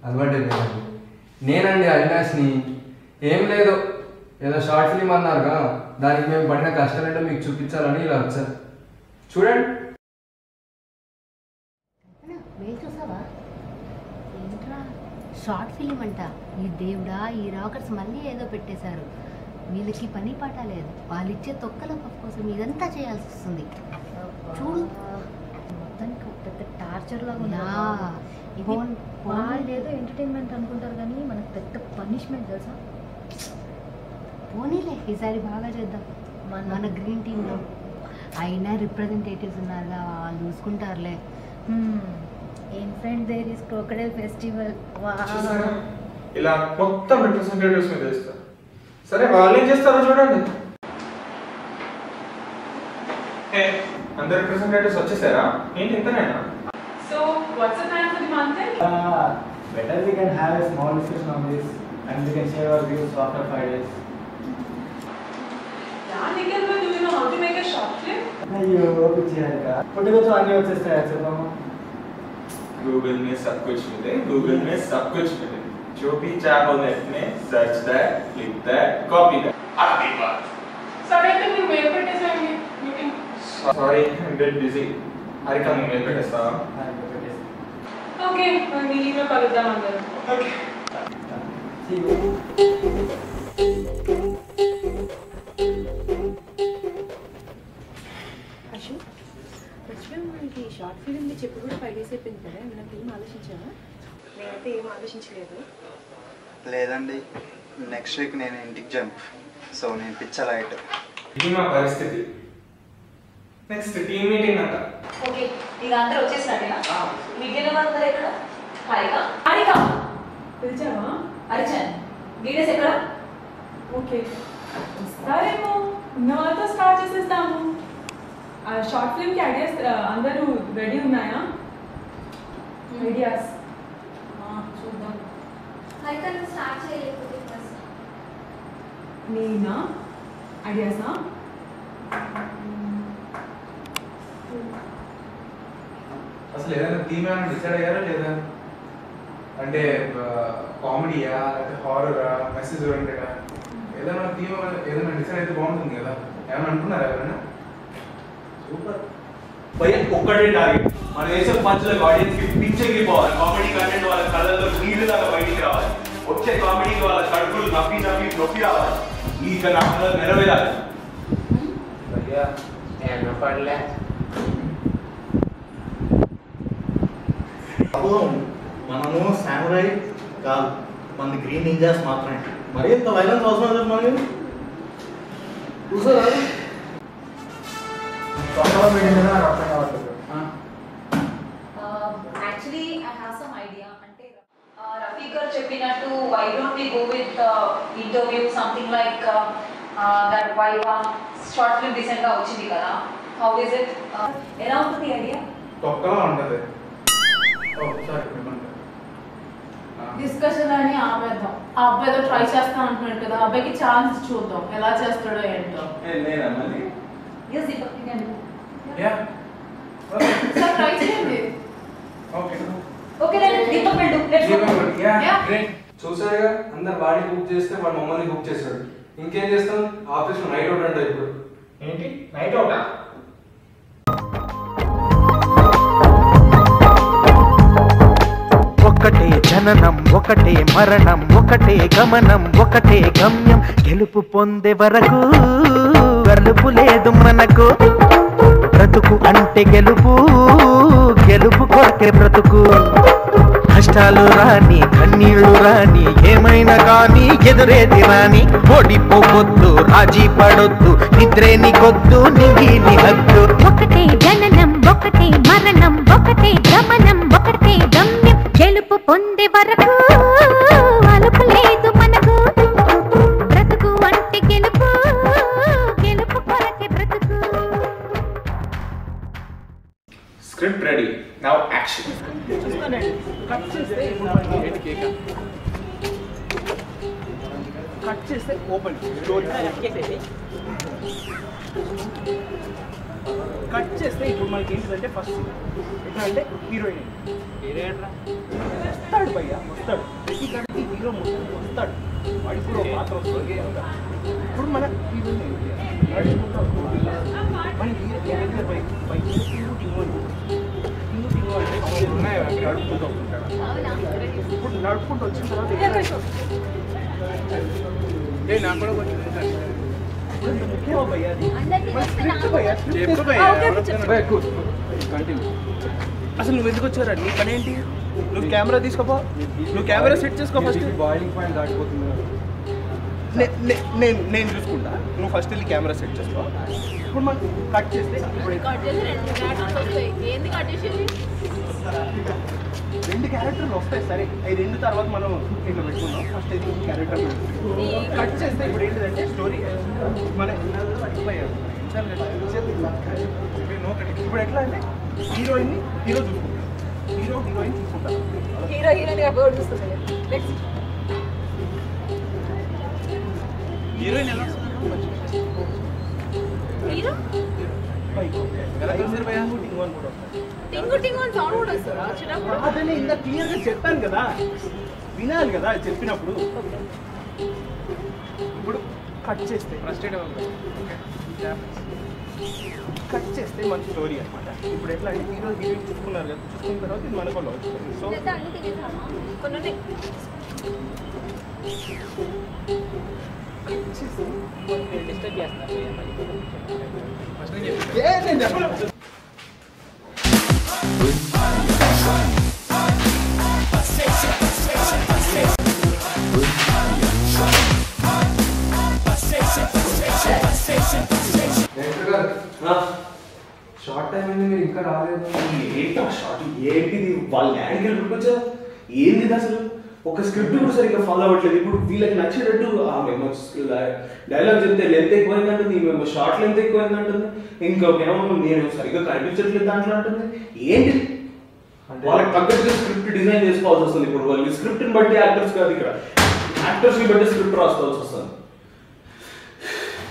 అలవాటు అయిపోయింది. నేనండి అవినాష్ని. ఏం లేదు, ఏదో షార్ట్ ఫిలిం అన్నారుగా, దానికి మేము పడిన కష్టాలంటే మీకు చూపించాలని ఇలా వచ్చారు. చూడండి. చూసావా ఏంట్రా షార్ట్ ఫిలిం అంట. ఈ దేవుడా, ఈ రాకర్స్ మళ్ళీ ఏదో పెట్టేశారు. వీళ్ళకి పని పాట లేదు, వాళ్ళు ఇచ్చే తొక్కల కోసం ఇదంతా చేయాల్సి వస్తుంది. చూడు మొత్తానికి పెద్ద టార్చర్ లాగా వాళ్ళు ఏదో ఎంటర్టైన్మెంట్ అనుకుంటారు కానీ మనకు పెద్ద పనిష్మెంట్ తెలుసా. పోనీలే, ఈసారి బాగా చేద్దాం. మన గ్రీన్ టీంలో అయినా రిప్రజెంటేటివ్స్ ఉన్నారుగా, వాళ్ళు చూసుకుంటారులే. ఏం friend, there is crocodile festival. ఇలా మొత్తం రిప్రజెంటేటివ్స్ మీద చేస్తారు. సరే, వాళ్ళు ఏం చేస్తారో చూడండి. అందరు రిప్రజెంటేటివ్స్ వచ్చేసారా? ఏంటి ఇంతనేనా? So, what's the plan for the month end? Better we can have a small discussion on this and we can share our views after 5 days. Yeah, Nikhil, but do you know how to make a short film? అయ్యో పిచ్చిగా పుట్టుకొచ్చు అన్నీ వచ్చేస్తాయి చెప్పమ్మా. Google में सब कुछ मिले, Google में सब कुछ मिले, जो भी चाहो नेट में search that, click that, copy that. आखिरी बात. Sorry, I think we will put this meeting. Sorry, I'm a bit busy. Harika मैं मेल పెట్టేస్తా. Okay, मैं meeting में कలుద్దాం అందరూ. Okay. See you. అశు, మర్చిపోయాం, మనకి షార్ట్ ఫిలింది చెప్పి కూడా 5 days అయిపోయింది కదా. ఏమైనా ఫిల్మ్ ఆలోచించావా? నేనైతే ఏం ఆలోచించలేదు. లేదండి, నెక్స్ట్ వీక్ నేను ఇంటికి జంప్. సో నేను పిచ్చ లైట్. ఇది మా పరిస్థితి. నెక్స్ట్ టీమ్ మీటింగ్ అంట. ఓకే, ఇక అందరూ వచ్చేసారేనా? మిగిలిన వాళ్ళందరూ ఎక్కడ? హారిక, హారిక పిలిచావా? అర్జున్, లీడర్స్ ఎక్కడ? ఓకే, వస్తారేమో. ఉన్న వాళ్ళతో స్టార్ట్ చేసేస్తాము. షార్ట్ ఫిల్మ్కి ఐడియాస్ అందరూ రెడీ ఉన్నాయా? ఐడియాస్ చూద్దాం. హారిక, నువ్వు స్టార్ట్ చేయలేకపోతే నేనా? ఐడియాసా? అసలు ఏదైనా థీమ్ ఏమైనా డిసైడ్ అయ్యారా లేదా? అంటే కామెడీయా, లేకపోతే హారరా, మెసేజ్ ఓరియంటెడా? ఏదైనా థీమ్ ఏదైనా డిసైడ్ అయితే బాగుంటుంది కదా. ఏమైనా అనుకున్నారా ఎవరైనా? సూపర్ భయ. ఒక్కటే టార్గెట్, మన దేశం పంచులకు ఆడియన్స్ కి పిచ్చెక్కిపోవాలి. కామెడీ కంటెంట్ వాళ్ళ కళ్ళల్లో నీళ్ళు దాకా బయటికి రావాలి. వచ్చే కామెడీకి వాళ్ళ కడుపులు నవ్వి నవ్వి నొప్పి రావాలి. ఈ నాకు నెరవేరాలి. భయ్యా ఏమో పడలే. మనము సామురై కాదు, మన గ్రీన్ నింజాస్ మాత్రమే. మరి ఇంత వైలెన్స్ అవసరం లేదు మనకి. కూర్చోరాదు. Actually I have some idea. అంటే రఫీక్ గారు చెప్పినట్టు why don't we go with interview something like that Viva short film recent గా వచ్చింది కదా. How is it? ఎలా ఉంటుంది ఐడియా? తొక్కలా ఉంటుంది. డిస్కషన్ అని ఆపేద్దాం. ఆ అబ్బాయితో ట్రై చేస్తా అంటున్నాడు కదా, అబ్బాయికి ఛాన్స్ చూద్దాం ఎలా చేస్తాడో ఏంటో. Yes, Deepak, you can do. Yeah. Sir try చేయండి. Okay. Okay, then Deepak will do. Let's go. Yeah. Great. చూసారుగా, అందరు వాడిని బుక్ చేస్తే వాడు మమ్మల్ని బుక్ చేశాడు. ఇంకేం చేస్తాం? ఆఫీస్లో నైట్ అవుట్ అంటే ఇప్పుడు. ఏంటి నైట్ అవుటా? ఒకటే జననం, ఒకటే మరణం, ఒకటే గమనం, ఒకటే గమ్యం. గెలుపు పొందే వరకు గెలుపు లేదు మనకు. బ్రతుకు అంటే గెలుపు, గెలుపు కొరకే బ్రతుకు. కష్టాలు రాని, కన్నీళ్లు రాని, ఏమైనా కానీ ఎదురేది రాని. ఓడిపోవద్దు, రాజీ పడొద్దు, నిద్రేని కొద్దు, నిగిలి హద్దు. ఒకటే జననం, ఒకటే మరణం, ఒకటే గమనం, ఒకటే గమ్యం. గెలుపు పొందే వరకు అలుపు లేదు మనకు. బ్రతుకు అంటే గెలుపు, గెలుపు కొరకే బ్రతుకు. Script ready, now action. Cut చేస్తే ఓపెన్ స్టోరీ కట్ చేస్తే ఇప్పుడు మనకి ఏంటంటే ఫస్ట్ ఎట్లా అంటే హీరోయిన్ వస్తాడు భయ్యా, వస్తాడు. ప్రతి గడికి హీరో వస్తాడు. వాడికి కూడా పాత్ర వస్తుంది. ఇప్పుడు మన హీరోని మన హీరో ఇప్పుడు నడుపుకుంటూ వచ్చిన తర్వాత నాకు కూడా కొంచెం ముఖ్యమా భయ్యా అది? అసలు నువ్వు ఎందుకు వచ్చారా? నీ పని ఏంటి? నువ్వు కెమెరా తీసుకోపో, నువ్వు కెమెరా సెట్ చేసుకో ఫస్ట్. బాయిలింగ్ పాయింట్ దాటిపోతుంది. నేను చూసుకుంటా, నువ్వు ఫస్ట్ వెళ్ళి కెమెరా సెట్ చేసుకో. ఇప్పుడు మనం కట్ చేస్తే రెండు క్యారెక్టర్లు వస్తాయి. సరే అవి రెండు తర్వాత మనం ఇట్లా పెట్టుకుందాం. ఫస్ట్ అయితే క్యారెక్టర్ కట్ చేస్తే ఇప్పుడు ఏంటిదంటే స్టోరీ మన ఇప్పుడు ఎట్లా అంటే హీరోయిన్ హీరో చూసుకుంటాం, హీరోయిన్ చూసుకుంటాం. హీరోయిన్ ఎలా అదే ఇంత క్లియర్గా చెప్పాను కదా, వినాలి కదా చెప్పినప్పుడు. ఇప్పుడు కట్ చేస్తే కట్ చేస్తే మన స్టోరీ అనమాట. ఇప్పుడు ఎట్లా అంటే హీరోయిన్ చూసుకున్నారు కదా, చూసుకున్న తర్వాత ఇది మనకు సో డిస్టర్బ్ చేస్తాను. షార్ట్ టైం అయింది, మీరు ఇంకా రాలేదు. ఏంటా షార్ట్? ఏంటిది? వాళ్ళ ల్యాండ్కి వెళ్ళి ఏంది అసలు? ఒక స్క్రిప్ట్ కూడా సరిగ్గా ఫాలో అవ్వట్లేదు. ఇప్పుడు వీళ్ళకి నచ్చేటట్టు డైలాగ్ చెప్తే లెంత్ ఎక్కువైందంటుంది, మేము షార్ట్ లెంత్ ఎక్కువైందంటుంది, ఇంకొకేమో నేను సరిగ్గా కనిపించట్లేదు దాంట్లో అంటుంది. ఏంటి? వాళ్ళకి తగ్గట్టుగా స్క్రిప్ట్ డిజైన్ చేసుకోవాల్సి వస్తుంది. ఇప్పుడు వాళ్ళకి స్క్రిప్ట్ని బట్టి యాక్టర్స్ కాదు, ఇక్కడ యాక్టర్స్ని బట్టి స్క్రిప్ట్ రాసుకోవాల్సి వస్తుంది.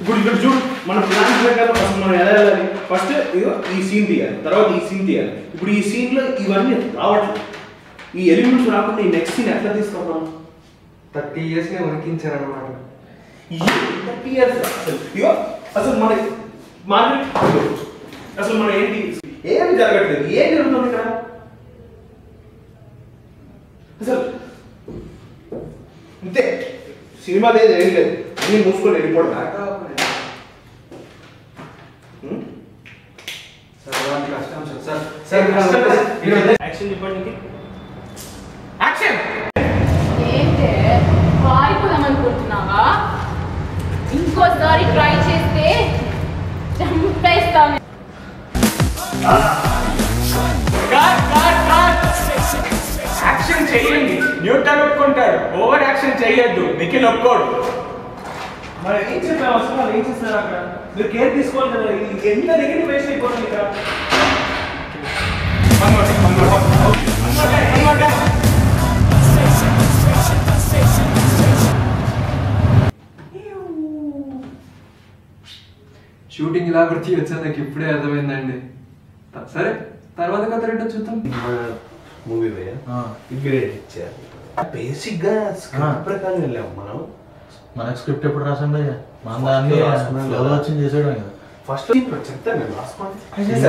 ఇప్పుడు ఇక్కడ చూడు, మన ప్లాన్ ప్రకారం అసలు మనం ఎలా వెళ్ళాలి? ఫస్ట్ ఇదో ఈ సీన్ తీయాలి, తర్వాత ఈ సీన్ తీయాలి. ఇప్పుడు ఈ సీన్లో ఇవన్నీ రావట్లేదు. ఈ ఎలిమెంట్స్ రాకుండా ఈ నెక్స్ట్ సీన్ ఎట్లా తీసుకుంటాం? 30 years వణికించారనమాట. 30 years అసలు మన మార్కెట్ అసలు మన ఏంటి ఏం జరగట్లేదు, ఏం జరుగుతుంది ఇక్కడ అసలు? అంతే, సినిమా ఏం లేదు, అన్ని మూసుకొని వెళ్ళిపోవడం. యాక్షన్ చెప్పండి. యాక్షన్ ఏంటే పారిపోదామనుకుంటున్నావా? ఇంకోసారి ట్రై చేస్తే చంపేస్తాను. యాక్షన్ చెయ్యండి, న్యూటన్ ఒప్పుకుంటాడు. ఓవర్ యాక్షన్ చెయ్యొద్దు, నిఖిల్ ఒప్పుకోడు. మరి ఏం చెప్పాము అసలు? వాళ్ళు ఏం చేస్తున్నారు అక్కడ? మీరు కేర్ తీసుకోవాలి కదా. ఎంత దగ్గర వేస్ట్ అయిపోతుంది ఇక్కడ. షూటింగ్ ఇలా కూడా తీయొచ్చా నాకు ఇప్పుడే అర్థమైందండి. సరే తర్వాత కథ ఏంటో చూద్దాం. మూవీ గ్రేడ్ ఇచ్చారు. బేసిక్ గా స్క్రిప్ట్ ప్రకారం వెళ్ళాము మనం. మనకు స్క్రిప్ట్ ఎప్పుడు రాసాం భయ్యా? మన దాన్ని వచ్చింది చేసేయడం కదా. ఫస్ట్ చెప్తాను నేను, రాసుకోండి.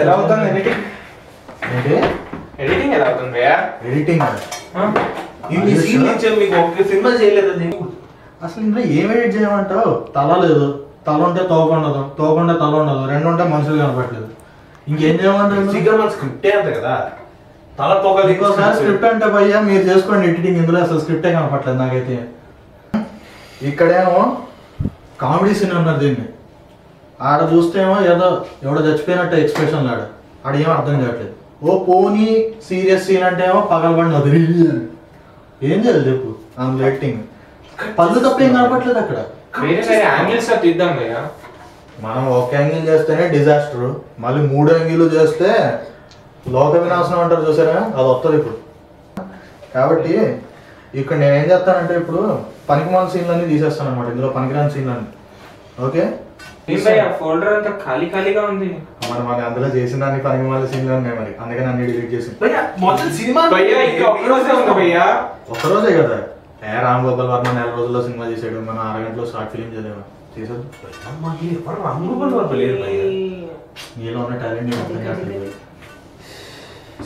ఎలా అవుతుంది ఎడిటింగ్? ఎడిటింగ్ ఎలా అవుతుంది భయ్యా? ఎడిటింగ్ ఇన్ని సీన్లు ఇచ్చాము మీకు, ఒక సినిమా చేయలేదండి. అసలు ఇందులో ఏం ఎడిట్ చేయమంటావు? తల లేదు, తల ఉంటే తోక ఉండదు, తోక ఉంటే తల ఉండదు, రెండు ఉంటే మనుషులు కనపట్లేదు. ఇంకేం చేయమంటారు? మన స్క్రిప్టే అంత కదా, తల తోక. ఇంకోసారి స్క్రిప్ట్ అంటే భయ్యా మీరు చేసుకోండి ఎడిటింగ్. ఇందులో అసలు స్క్రిప్టే కనపట్లేదు నాకైతే. ఇక్కడేమో కామెడీ సీన్ అన్నారు దీన్ని. ఆడ చూస్తేమో ఏదో ఎవడో చచ్చిపోయినట్టు ఎక్స్ప్రెషన్ ఆడ ఆడేమో అర్థం కావట్లేదు. ఓ పోనీ సీరియస్ సీన్ అంటే ఏమో పగలబడి అది ఏం చేయాలి చెప్పు? అందులో యాక్టింగ్ పళ్ళు తప్ప ఏం కనపట్లేదు అక్కడ. మనం ఒక యాంగిల్ చేస్తేనే డిజాస్టర్, మళ్ళీ 3 యాంగిల్ చేస్తే లోక వినాశనం అంటారు చూసారా, అది వస్తుంది ఇప్పుడు. కాబట్టి ఇక్కడ నేనేం చేస్తానంటే ఇప్పుడు పనికిమాల సీన్లన్నీ తీసేస్తాను అనమాట. ఇందులో పనికిరాని సీన్లన్నీ. ఓకే, ఫోల్డర్ అంతా ఖాళీ ఖాళీగా ఉంది. మరి అందులో చేసిన దాన్ని పనికి మళ్ళీ సీన్లు ఉన్నాయి మరి, అందుకని అన్ని డిలీట్ చేసి. మొత్తం సినిమా ఇంకా ఒక్కరోజే ఉంది భయ్యా. ఒక్కరోజే కదా రామ్ గోపాల్ వర్మ 4 రోజుల్లో సినిమా చేసాడు, మనం 6 గంటలో షార్ట్ ఫిలిం చేసాడు. రామ్ గోపాల్ వర్మ లేరు భయ్యా. నీలో ఉన్న టాలెంట్ నేను అర్థం కావట్లేదు.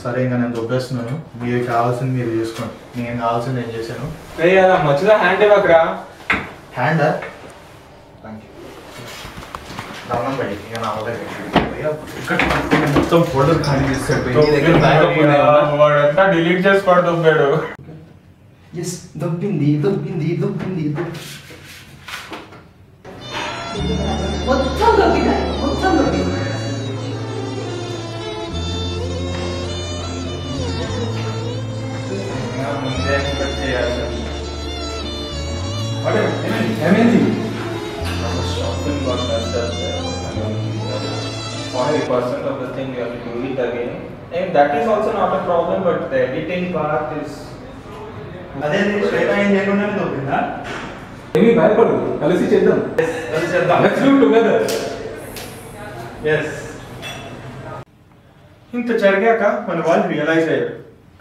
సరే ఇంకా నేను దొబ్బేస్తున్నాను, మీరు కావాల్సింది మీరు చేసుకోండి, నేను కావాల్సింది నేను చేశాను. మధ్యలో హ్యాండ్ ఇవ్వకరా. హ్యాండా? Thank you. రమణ భయ్ ఇక నా వల్ల మొత్తం ఫోల్డర్ ఖాళీ చేస్తాడు. వాడంతా డిలీట్ చేసి పడుతున్నాడు. దొబ్బింది దొబ్బింది దొబ్బింది. మొత్తం దొబ్బింది, మొత్తం దొబ్బింది. ఏమైంది? 40% of the thing you have to do it again, and that is also not a problem, but the editing part is. అదే స్ట్రైట్ అయింది చేయకుండా దొబ్బిందా? ఏమీ భయపడదు, కలిసి చేద్దాం. Let's do it together. Yes. ఇంత జరిగాక మన వాళ్ళు రియలైజ్ అయ్యారు,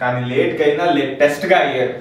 కానీ లేట్గా అయినా లేటెస్ట్గా అయ్యారు.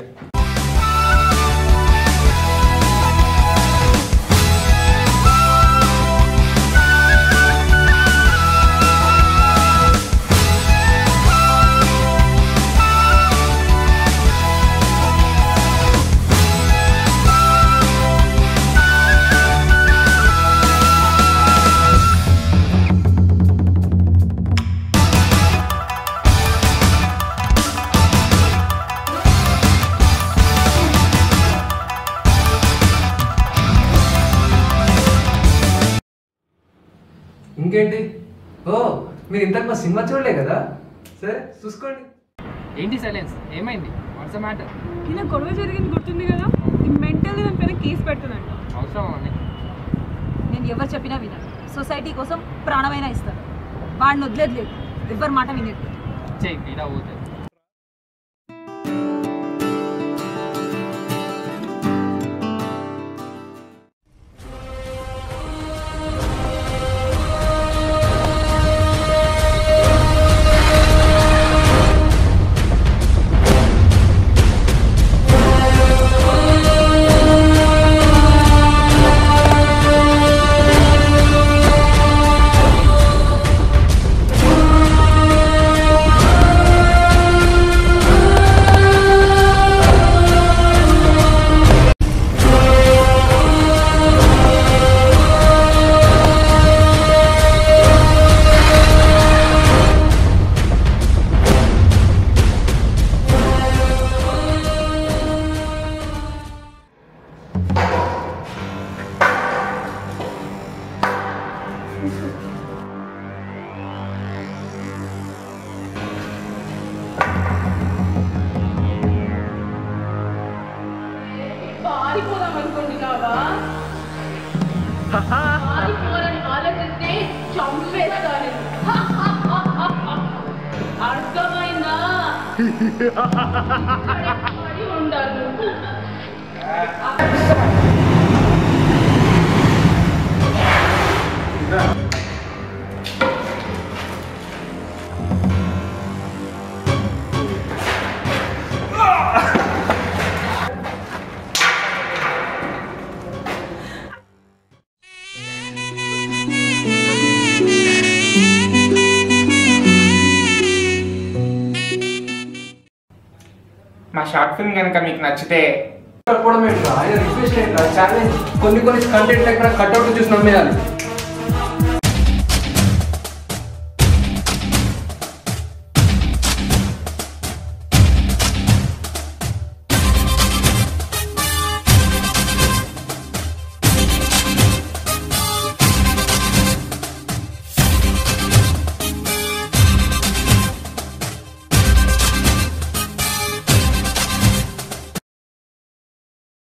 ఇంకేంటి? ఓ మీరు ఇంతకు మా సినిమా చూడలే కదా, సరే చూసుకోండి. ఏంటి సైలెన్స్, ఏమైంది? What's the matter? ఇలా గొడవ జరిగింది గుర్తుంది కదా, మెంటల్ దాని పైన కేసు పెడుతున్నాను. అవసరం అని నేను ఎవరు చెప్పినా వినను, సొసైటీ కోసం ప్రాణమైనా ఇస్తాను. వాడిని వదిలేదు లేదు, ఎవరి మాట వినేది. చెయ్యి ఇలా పోతుంది. పారిపోదాం అనుకోండి కావా, పారిపోవాలని ఆలోచిస్తే చంపేస్తాను. అర్థమైందా? పడి ఉండాలి. మా షార్ట్ ఫిల్మ్ కనుక మీకు నచ్చితే రిక్వెస్ట్ ఏంట్రా, ఛాలెంజ్ కొన్ని కంటెంట్ లేకుండా కట్అవుట్ చూసి నమ్మేయాలి.